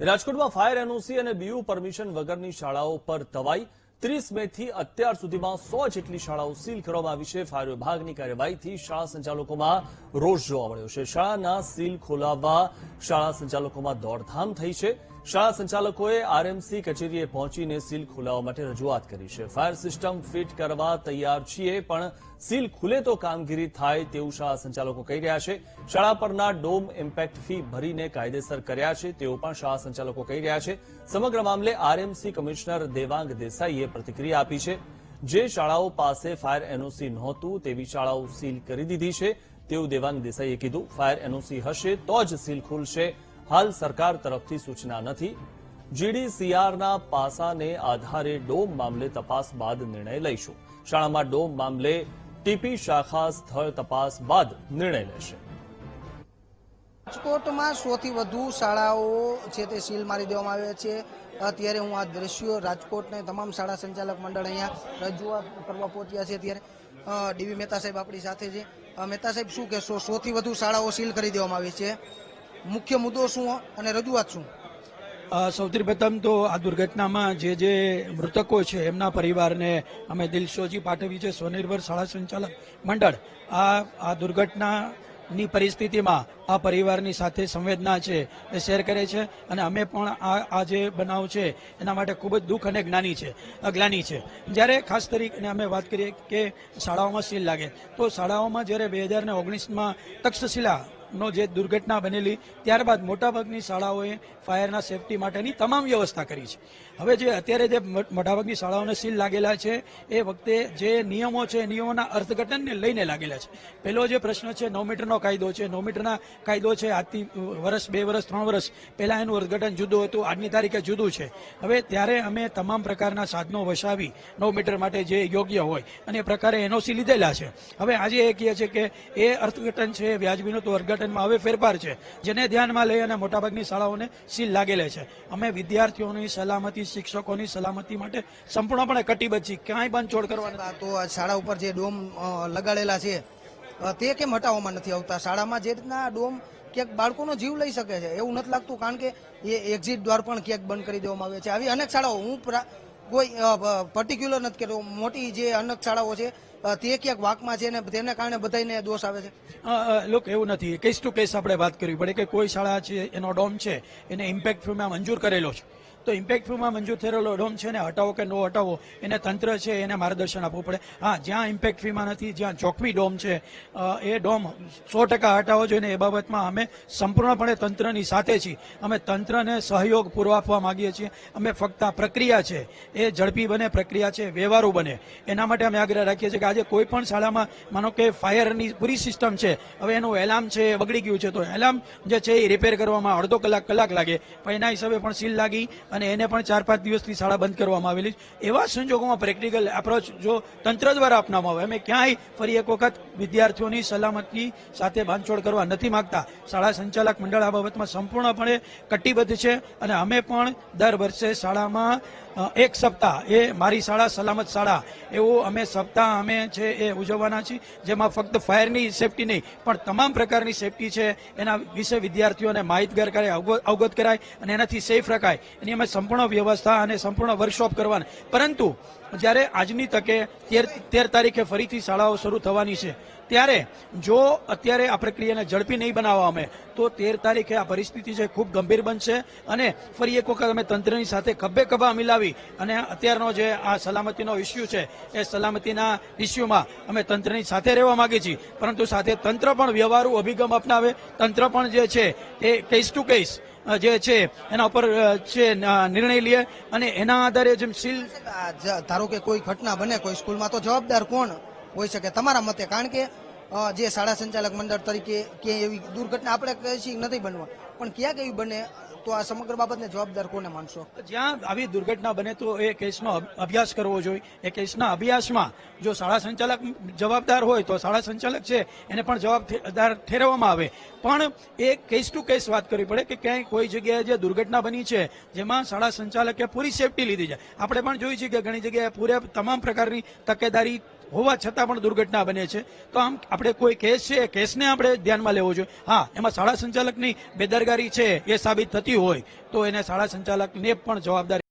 રાજકોટમાં fire NOC અને BU permission વગરની શાળાઓ પર તવાઈ 30 મેથી અત્યાર સુધીમાં 100 જેટલી શાળાઓ સીલ કરવામાં આવી છે। ફાયર વિભાગની કાર્યવાહીથી શાળા સંચાલકોમાં રોષ જોવા મળ્યો છે। શાળાના સીલ ખોલાવવા શાળા સંચાલકોમાં દોડધામ થઈ છે। શાળા સંચાલકોએ આરએમસી કચેરીએ પહોંચીને સીલ ખોલાવવા માટે રજૂઆત કરી છે। ફાયર સિસ્ટમ ફિટ કરવા તૈયાર છીએ, પણ સીલ ખુલે તો કામગીરી થાય તેવું શાળા સંચાલકો કહી રહ્યા છે। શાળા પરના ડોમ ઇમ્પેક્ટ ફી ભરીને કાયદેસર કર્યા છે તેવું પણ શાળા સંચાલકો કહી રહ્યા છે। સમગ્ર મામલે આરએમસી કમિશનર દેવાંગ દેસાઈએ પ્રતિક્રિયા આપી છે। જે શાળાઓ પાસે ફાયર એનઓસી નહોતું તેવી શાળાઓ સીલ કરી દીધી છે તેવું દેવાંગ દેસાઈએ કીધું। ફાયર એનઓસી હશે તો જ સીલ ખુલશે। હાલ સરકાર તરફથી સૂચના નથી। જીડીસીઆરના પાસાને આધારે ડોમ મામલે તપાસ બાદ નિર્ણય લઈશું। શાળામાં ડોમ મામલે ટીપી શાખા સ્થળ તપાસ બાદ નિર્ણય લેશે। રાજકોટમાં 100 થી વધુ શાળાઓ છે તે સીલ મારી દેવામાં આવ્યા છે। અત્યારે હું આ દ્રશ્યો રાજકોટને તમામ શાળા સંચાલક મંડળ અહીંયા રજૂઆત કરવા પહોંચ્યા છે। ત્યારે ડીવી મહેતા સાહેબ આપણી સાથે છે। મહેતા સાહેબ, શું કહેશો? 100 થી વધુ શાળાઓ સીલ કરી દેવામાં આવી છે, મુખ્ય મુદ્દો શું અને રજૂઆત શું? સૌથી પ્રથમ તો આ દુર્ઘટનામાં જે મૃતકો છે એમના પરિવારને અમે દિલસોજી પાઠવી છે। સ્વનિર્ભર શાળા સંચાલક મંડળ આ દુર્ઘટનાની પરિસ્થિતિમાં આ પરિવારની સાથે સંવેદના છે એ શેર કરે છે, અને અમે પણ આ જે બનાવ છે એના માટે ખૂબ જ દુઃખ અને ગ્લાનિ છે। જ્યારે ખાસ કરીને અમે વાત કરીએ કે શાળાઓમાં સીલ લાગે તો શાળાઓમાં જ્યારે 2019માં તક્ષશિલા નો જે દુર્ઘટના બનેલી ત્યારબાદ મોટાભાગની શાળાઓએ ફાયરના સેફટી માટેની તમામ વ્યવસ્થા કરી છે। હવે જે અત્યારે જે મોટાભાગની શાળાઓને સીલ લાગેલા છે એ વખતે જે નિયમો છે એ નિયમોના અર્થઘટનને લઈને લાગેલા છે। પહેલો જે પ્રશ્ન છે 9 મીટરનો કાયદો છે। 9 મીટરના કાયદો છે આજથી વર્ષ 2 વર્ષ 3 વર્ષ પહેલા એનું અર્થઘટન જુદું હતું, આજની તારીખે જુદું છે। હવે ત્યારે અમે તમામ પ્રકારના સાધનો વસાવી 9 મીટર માટે જે યોગ્ય હોય અને એ પ્રકારે એનઓસી લીધેલા છે। હવે આજે એ કહે છે કે એ અર્થઘટન છે વ્યાજબીનું તો અર્થઘટનમાં હવે ફેરફાર છે, જેને ધ્યાનમાં લઈ અને મોટાભાગની શાળાઓને સીલ લાગેલા છે। અમે વિદ્યાર્થીઓની સલામતી, શિક્ષકોની સલામતી માટે સંપૂર્ણપણે કટિબદ્ધ છીએ, ક્યાંય બાંધછોડ કરવાના। તો આ શાળા ઉપર જે ડોમ લગાડેલા છે તે કેમ હટાવવામાં નથી આવતા? શાળામાં જે રીતના ડોમ ક્યાંક બાળકોનો જીવ લઈ શકે છે એવું નથી લાગતું? કારણ કે એ એક્ઝિટ દ્વાર પણ ક્યાંક બંધ કરી દેવામાં આવે છે। આવી અનેક શાળાઓ, હું કોઈ પર્ટિક્યુલર નથી કહેતો, મોટી જે અનેક શાળાઓ છે તે ક્યાંક વાંકમાં છે ને તેને કારણે બધાને દોષ આવે છે। લોક એવું નથી, કેસ ટુ કેસ આપણે વાત કરવી પડે કે કોઈ શાળા છે એનો ડોમ છે એને ઇમ્પેક્ટ ફીમાં મંજૂર કરેલો છે, તો ઇમ્પેક્ટ ફીમાં મંજૂર થયેલો ડોમ છે ને હટાવો કે ન હટાવો એને તંત્ર છે એને માર્ગદર્શન આપવું પડે। હા, જ્યાં ઇમ્પેક્ટ ફીમાં નથી, જ્યાં જોખમી ડોમ છે એ ડોમ 100% હટાવવો જોઈએ, એ બાબતમાં અમે સંપૂર્ણપણે તંત્રની સાથે છીએ। અમે તંત્રને સહયોગ પૂરો આપવા માંગીએ છીએ। અમે ફક્ત આ પ્રક્રિયા છે એ ઝડપી બને, પ્રક્રિયા છે વ્યવહારુ બને, એના માટે અમે આગ્રહ રાખીએ છીએ કે આજે કોઈ પણ શાળામાં માનો કે ફાયરની પૂરી સિસ્ટમ છે, હવે એનું એલાર્મ છે બગડી ગયું છે તો એલાર્મ જે છે એ રિપેર કરવામાં અડધો કલાક લાગે, પણ એના હિસાબે પણ સીલ લાગી અને એને પણ 4-5 દિવસથી શાળા બંધ કરવામાં આવેલી। એવા સંજોગોમાં પ્રેક્ટિકલ એપ્રોચ જો તંત્ર દ્વારા અપનાવવામાં આવે, અમે ક્યાંય ફરી એક વખત વિદ્યાર્થીઓની સલામતી સાથે બાંધછોડ કરવા નથી માંગતા। શાળા સંચાલક મંડળ આ બાબતમાં સંપૂર્ણપણે કટિબદ્ધ છે, અને અમે પણ દર વર્ષે શાળામાં 1 સપ્તાહ એ મારી શાળા સલામત શાળા એવું અમે સપ્તાહ અમે છે એ ઉજવવાના છીએ, જેમાં ફક્ત ફાયરની સેફટી નહીં પણ તમામ પ્રકારની સેફટી છે એના વિશે વિદ્યાર્થીઓને માહિતગાર કરે, અવગત કરાય અને એનાથી સેફ રખાય એની અમે સંપૂર્ણ વ્યવસ્થા અને સંપૂર્ણ વર્કશોપ કરવાના। પરંતુ જ્યારે આજની તકે 13 તારીખે ફરીથી શાળાઓ શરૂ થવાની છે, ત્યારે જો અત્યારે આ પ્રક્રિયાને ઝડપી નહીં બનાવવા અમે તો 13 તારીખે આ પરિસ્થિતિ છે ખૂબ ગંભીર બનશે, અને ફરી એક વખત અમે તંત્રની સાથે ખભે ખભા મિલાવી અને અત્યારનો જે આ સલામતીનો ઇસ્યુ છે એ સલામતીના ઇસ્યુમાં અમે તંત્રની સાથે રહેવા માંગીએ છીએ, પરંતુ સાથે તંત્ર પણ વ્યવહારુ અભિગમ અપનાવે, તંત્ર પણ જે છે એ કેસ ટુ કેસ જે છે એના ઉપર છે નિર્ણય લે, અને એના આધારે જેમ સીલ ધારો કે કોઈ ઘટના બને કોઈ સ્કૂલમાં તો જવાબદાર કોણ હોઈ શકે તમારા મતે? કારણ કે જે શાળા સંચાલક મંડળ તરીકે ક્યાંય એવી દુર્ઘટના આપણે કહીએ છીએ નથી બનવા, પણ ક્યાંક એવી બને તો આ સમગ્ર બાબતને જવાબદાર કોને માનશો? જ્યાં આવી દુર્ઘટના બને તો એ કેસનો અભ્યાસ કરવો જોઈએ। એ કેસના અભ્યાસમાં જો શાળા સંચાલક જવાબદાર હોય તો શાળા સંચાલક છે એને પણ જવાબદાર ઠેરવવામાં આવે, પણ એ કેસ ટુ કેસ વાત કરવી પડે કે ક્યાંય કોઈ જગ્યાએ જે દુર્ઘટના બની છે જેમાં શાળા સંચાલકે પૂરી સેફટી લીધી છે। આપણે પણ જોઈ છે કે ઘણી જગ્યાએ તમામ પ્રકારની તકેદારી હોવા છતાં પણ દુર્ઘટના બને છે. તો આમ આપણે કોઈ કેસ છે કેસને આપણે ધ્યાનમાં લેવો જોઈએ. હા, એમાં શાળા સંચાલકની બેદરકારી છે એ સાબિત થતી હોય તો એને શાળા સંચાલકને પણ જવાબદારી